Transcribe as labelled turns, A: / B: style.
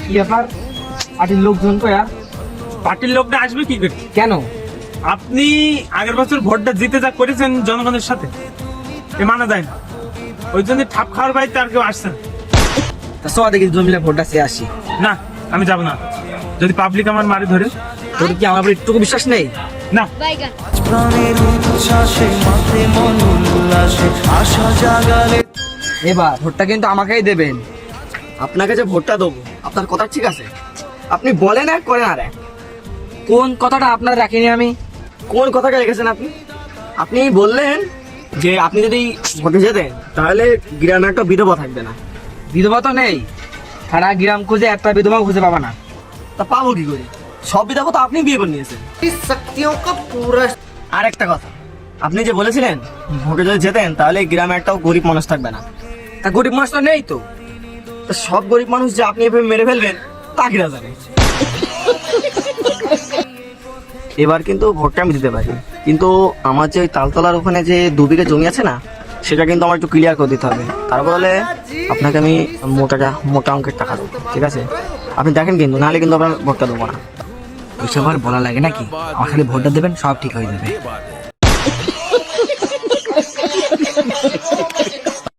A: কি ব্যাপার? পার্টির লোকজন কয়া?
B: পার্টির লোকটা আসবে কি করে?
A: কেন?
B: আপনি আগের বছর ভোটটা জিতে যা করেছেন জনগণের সাথে, এ মানা যায় না। ওই জন্য ঠাপ খাওয়ার বাড়িতে আর কেউ আসছে না।
A: তা সবাই দেখি জমিলে ভোটটা চেয়ে আসি।
B: না, আমি যাব না। যদি পাবলিক আমার মারি ধরে,
A: তোর কি আমার উপর একটুকু বিশ্বাস নেই?
B: না।
A: এবার ভোটটা কিন্তু আমাকেই দেবেন। আপনাকে যে ভোটটা দেবো আপনার কথা ঠিক আছে, আপনি বলেন এক করেন আর এক। কোন কথাটা আপনার রাখিনি আমি? কোন কথাটা রেখেছেন আপনি? আপনি বললেন যে আপনি যদি ভোটে যেতেন তাহলে গ্রামে একটা বিধবা থাকবে না। বিধবা তো নেই, সারা গ্রাম খুঁজে একটা বিধবা খুঁজে পাবা না। তা পাবো কি করে? সব বিধবা তো আপনি বিয়ে করে নিয়েছেন। আর একটা কথা, আপনি যে বলেছিলেন ভোটে যদি যেতেন তাহলে গ্রামে একটাও গরিব মানুষ থাকবে না। তা গরিব মানুষ তো নেই তো। তা সব গরিব মানুষ যে আপনি এভাবে মেরে ফেলবেন তা কিরা জানে। এবার কিন্তু ভোটটা আমি দিতে পারি, কিন্তু আমার যে ওই তালতলার ওখানে যে 2 বিঘা জমি আছে না, সেটা কিন্তু আমার একটু ক্লিয়ার করে দিতে হবে। তারপর হলে আপনাকে আমি মোটা অঙ্কের টাকা দেবো, ঠিক আছে? আপনি দেখেন কিন্তু, নাহলে কিন্তু আপনার ভোটটা দেবো না। ওইসব আর বলা লাগে নাকি? আমার খালি ভোটটা দেবেন, সব ঠিক হয়ে যাবে।